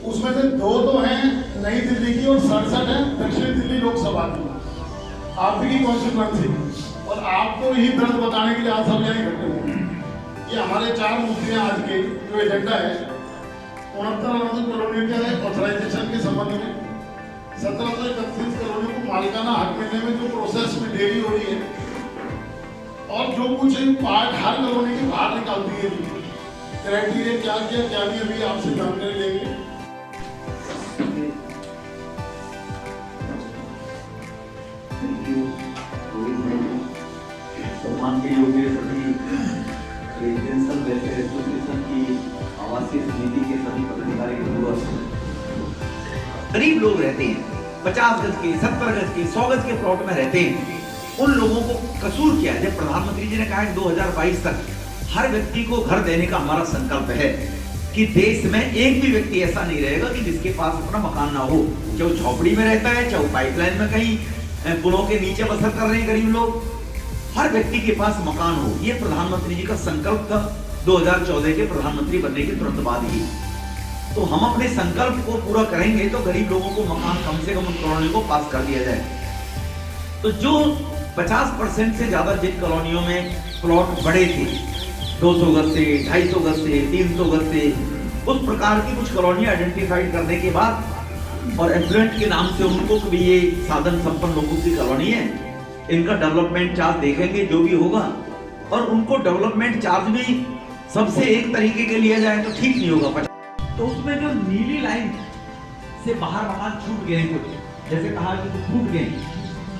उसमें से 2 तो हैं नई दिल्ली की और 67 है दक्षिण दिल्ली लोकसभा की आपकी कॉन्स्टिट्यूएंसी। और आपको यही दर्द बताने के लिए आज सब यहाँ इकट्ठे हुए। ये हमारे 4 मुद्दे आज के जो एजेंडा है 69 कॉलोनियों के ऑथराइजेशन के संबंध में, 1731 कॉलोनियों को मालिकाना हक मिलने में जो प्रोसेस में देरी हो रही है, और जो कुछ पार्ट हर कॉलोनी के बाहर निकाल दिए क्राइटेरिया क्या किया क्या नहीं, अभी आपसे जानकारी लेंगे। सम्मान के योग्य सभी रेजिडेंशियल वेलफेयर एसोसिएशन की आवासीय समिति के सभी पदाधिकारी गरीब लोग रहते हैं, 50 गज के, 70 गज के, 100 गज के प्लॉट में रहते हैं। उन लोगों को कसूर क्या है? जब प्रधानमंत्री जी ने कहा है 2022 तक हर व्यक्ति को घर देने का हमारा संकल्प है कि देश में एक भी व्यक्ति ऐसा नहीं रहेगा कि जिसके पास अपना मकान ना हो, चाहे वो झोपड़ी में रहता है, चाहे वो पाइपलाइन में कहीं पुलों के नीचे बसर कर रहे हैं गरीब लोग, हर व्यक्ति के पास मकान हो। ये प्रधानमंत्री जी का संकल्प था 2014 के प्रधानमंत्री बनने के तुरंत बाद ही। तो हम अपने संकल्प को पूरा करेंगे तो गरीब लोगों को मकान कम से कम उन कॉलोनियों को पास कर दिया जाए। तो जो 50% से ज्यादा जिन कॉलोनियों में प्लॉट बड़े थे, 200 गज से, 250 गज से, 300 गज से, उस प्रकार की कुछ कॉलोनी आइडेंटिफाइड करने के बाद और एफ्लुएंट के नाम से उनको भी ये साधन संपन्न लोगों की कॉलोनी है, इनका डेवलपमेंट चार्ज देखेंगे जो भी होगा, और उनको डेवलपमेंट चार्ज भी सबसे एक तरीके के लिया जाए तो ठीक नहीं होगा। तो उसमें जो नीली लाइन से बाहर मकान छूट गए कुछ, जैसे कहा कि कुछ छूट गए,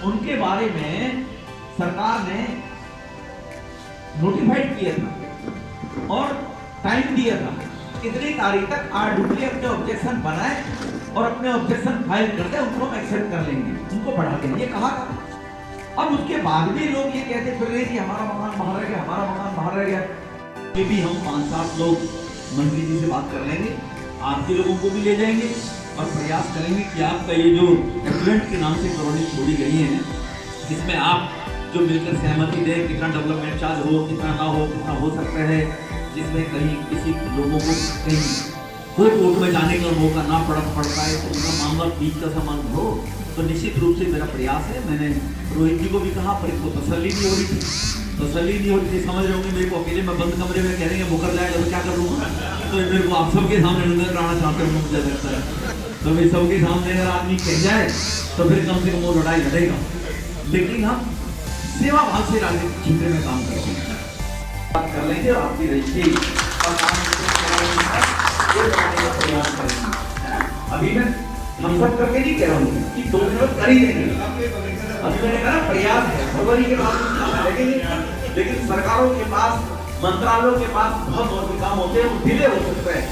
उनके बारे में सरकार ने नोटिफाइड किया था और टाइम दिया था, इतनी तारीख तक आरडब्ल्यू अपने ऑब्जेक्शन बनाए और अपने ऑब्जेक्शन फाइल करते हैं, उनको हम एक्सेप्ट कर लेंगे, उनको बढ़ा देंगे, ये कहा था। अब उसके बाद भी लोग ये कहते फिर रहे कि हमारा मकान बाहर रह गया, हमारा मकान बाहर रह गया। ये भी हम 5-7 लोग मंत्री जी से बात कर लेंगे, आपके लोगों को भी ले जाएंगे और प्रयास करेंगे कि आपका ये जो एफ्लुएंट के नाम से कॉलोनी छोड़ी गई है, जिसमें आप जो मिलकर सहमति दे, कितना डेवलपमेंट चार्ज हो, कितना ना हो, कितना हो सकता है, जिसमें कहीं किसी लोगों को कहीं कोर्ट में जाने का मौका ना पड़ता है, तो उनका मामला बीच का संबंध हो, तो निश्चित रूप से मेरा प्रयास है। मैंने रोहित जी को भी कहा, पर इसको तसल्ली नहीं हो रही थी, समझ रहे होंगे। मेरे को अकेले में बंद कमरे में कह रहे हैं मुकर जाएगा तो क्या करूँगा, तो मेरे को आप सबके सामने नजर आना चाहते हैं, मुझे लगता है तो भाई सबके सामने अगर आदमी कह जाए तो फिर कम से कम वो लड़ाई लड़ेगा। लेकिन हम सेवा भाव से राजनीतिक क्षेत्र में काम करेंगे, बात कर लेंगे और आपकी रजिस्ट्री अभी मैं हम सब करके नहीं कह रहा हूँ कि 2 दिन में कर ही देंगे। अभी मैंने कहा प्रयास है, फरवरी के बाद लेकिन सरकारों के पास, मंत्रालयों के पास बहुत बहुत काम होते हैं, वो डिले हो सकता है,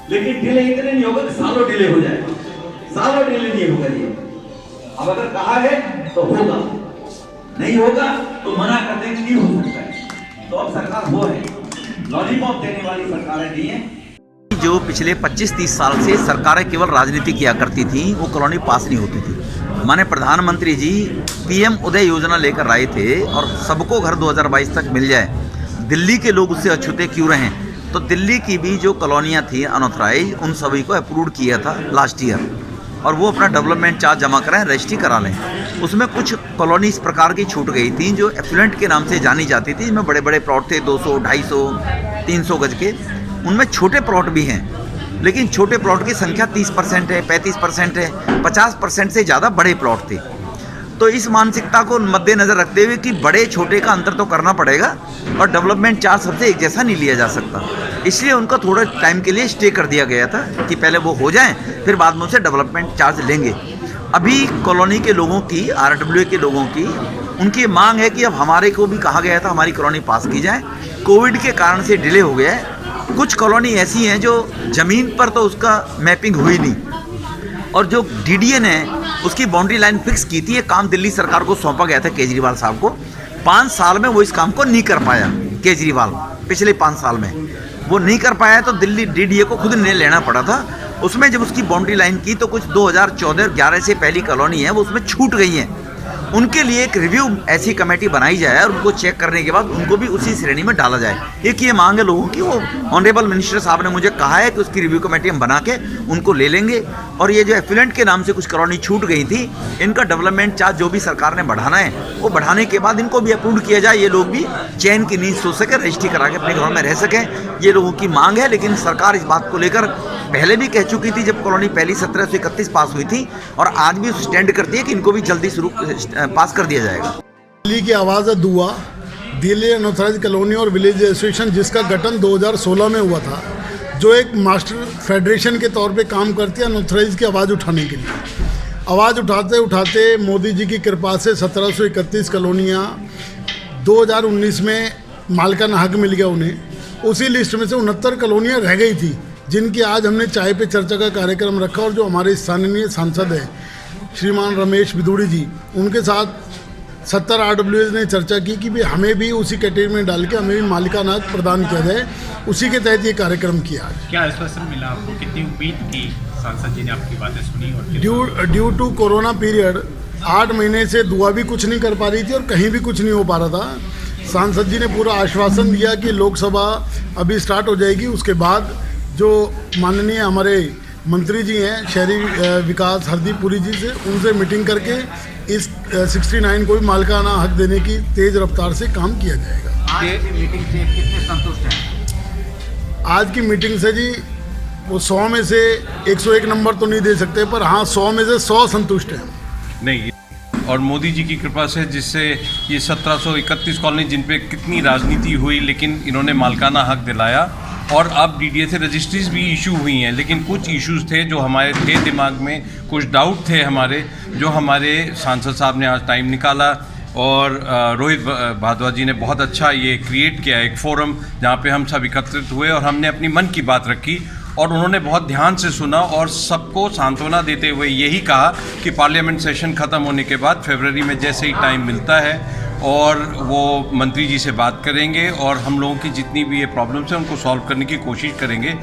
लेकिन डिले इतने नहीं होगा कि सालों डिले हो जाएगा, सालों डिले नहीं होगा ये। अब अगर कहा है तो होगा, नहीं होगा तो मना कर देंगे, नहीं हो सकता है। तो अब सरकार वो है, लॉलीपॉप देने वाली सरकारें नहीं है। जो पिछले 25-30 साल से सरकारें केवल राजनीति किया करती थी, वो कॉलोनी पास नहीं होती थी। माने प्रधानमंत्री जी पीएम उदय योजना लेकर आए थे और सबको घर 2022 तक मिल जाए। दिल्ली के लोग उससे अछूते क्यों रहें? तो दिल्ली की भी जो कॉलोनियाँ थी अनऑथराइज, उन सभी को अप्रूव किया था लास्ट ईयर, और वो अपना डेवलपमेंट चार्ज जमा कराएं, रजिस्ट्री करा लें। उसमें कुछ कॉलोनी इस प्रकार की छूट गई थी जो एफ्लुएंट के नाम से जानी जाती थी, जिसमें बड़े बड़े प्लॉट थे, 200, 250, 300 गज के। उनमें छोटे प्लॉट भी हैं, लेकिन छोटे प्लॉट की संख्या 30% है, 35% है, 50% से ज़्यादा बड़े प्लॉट थे। तो इस मानसिकता को मद्देनज़र रखते हुए कि बड़े छोटे का अंतर तो करना पड़ेगा और डेवलपमेंट चार्ज सबसे एक जैसा नहीं लिया जा सकता, इसलिए उनका थोड़ा टाइम के लिए स्टे कर दिया गया था कि पहले वो हो जाएं, फिर बाद में उनसे डेवलपमेंट चार्ज लेंगे। अभी कॉलोनी के लोगों की, आरडब्ल्यू के लोगों की, उनकी मांग है कि अब हमारे को भी कहा गया था हमारी कॉलोनी पास की जाए। कोविड के कारण से डिले हो गया है। कुछ कॉलोनी ऐसी हैं जो ज़मीन पर तो उसका मैपिंग हुई नहीं, और जो डीडीएन है उसकी बाउंड्री लाइन फिक्स की थी। ये काम दिल्ली सरकार को सौंपा गया था केजरीवाल साहब को। 5 साल में वो इस काम को नहीं कर पाया, केजरीवाल पिछले 5 साल में वो नहीं कर पाया, तो दिल्ली डीडीए को खुद निर्णय लेना पड़ा था उसमें जब उसकी बाउंड्री लाइन की तो कुछ 2014-11 से पहली कॉलोनी है वो उसमें छूट गई हैं। उनके लिए एक रिव्यू ऐसी कमेटी बनाई जाए और उनको चेक करने के बाद उनको भी उसी श्रेणी में डाला जाए। एक ये मांग है लोगों की, वो ऑनरेबल मिनिस्टर साहब ने मुझे कहा है कि उसकी रिव्यू कमेटी हम बना के उनको ले लेंगे। और ये जो एफिलेंट के नाम से कुछ कॉलोनी छूट गई थी, इनका डेवलपमेंट चार्ज जो भी सरकार ने बढ़ाना है वो बढ़ाने के बाद इनको भी अप्रूव किया जाए, ये लोग भी चैन की नींद सो सके, रजिस्ट्री करा के अपने घरों में रह सकें। ये लोगों की मांग है। लेकिन सरकार इस बात को लेकर पहले भी कह चुकी थी जब कॉलोनी पहली 1731 पास हुई थी, और आज भी स्टैंड करती है कि इनको भी जल्दी शुरू पास कर दिया जाएगा। दिल्ली की आवाज़ है दुआ, दिल्ली अनऑथराइज्ड कॉलोनी और विलेज एसोसिएशन जिसका गठन 2016 में हुआ था, जो एक मास्टर फेडरेशन के तौर पे काम करती है अनऑथराइज्ड की आवाज़ उठाने के लिए। आवाज़ उठाते उठाते मोदी जी की कृपा से 1731 कॉलोनियाँ 2019 में मालिकाना हक मिल गया उन्हें। उसी लिस्ट में से 69 कॉलोनियाँ रह गई थी, जिनकी आज हमने चाय पे चर्चा का कार्यक्रम रखा, और जो हमारे स्थानीय सांसद हैं श्रीमान रमेश बिदुड़ी जी, उनके साथ 70 RWAs ने चर्चा की कि भी हमें भी उसी कैटेगरी में डाल के हमें भी मालिकाना हक प्रदान किया जाए। उसी के तहत ये कार्यक्रम किया। क्या आश्वासन मिला आपको? कितनी उम्मीद की सांसद जी ने आपकी बातें सुनी? और ड्यू टू कोरोना पीरियड 8 महीने से दुआ भी कुछ नहीं कर पा रही थी और कहीं भी कुछ नहीं हो पा रहा था। सांसद जी ने पूरा आश्वासन दिया कि लोकसभा अभी स्टार्ट हो जाएगी, उसके बाद जो माननीय हमारे मंत्री जी हैं शहरी विकास हरदीप पुरी जी से, उनसे मीटिंग करके इस 69 को भी मालिकाना हक देने की तेज़ रफ्तार से काम किया जाएगा। आज की मीटिंग से कितने संतुष्ट हैं? आज की मीटिंग से जी वो 100 में से 101 नंबर तो नहीं दे सकते, पर हाँ 100 में से 100 संतुष्ट हैं। नहीं, और मोदी जी की कृपा से जिससे ये 1731 कॉलोनी जिन पे कितनी राजनीति हुई, लेकिन इन्होंने मालिकाना हक दिलाया। और अब DDA से रजिस्ट्रीज भी इशू हुई हैं, लेकिन कुछ इश्यूज थे जो हमारे थे दिमाग में, कुछ डाउट थे हमारे, जो हमारे सांसद साहब ने आज टाइम निकाला। और रोहित भारद्वाज जी ने बहुत अच्छा ये क्रिएट किया एक फोरम जहाँ पे हम सब एकत्रित हुए और हमने अपनी मन की बात रखी, और उन्होंने बहुत ध्यान से सुना और सबको सांत्वना देते हुए यही कहा कि पार्लियामेंट सेशन ख़त्म होने के बाद फरवरी में जैसे ही टाइम मिलता है और वो मंत्री जी से बात करेंगे और हम लोगों की जितनी भी ये प्रॉब्लम्स हैं उनको सॉल्व करने की कोशिश करेंगे।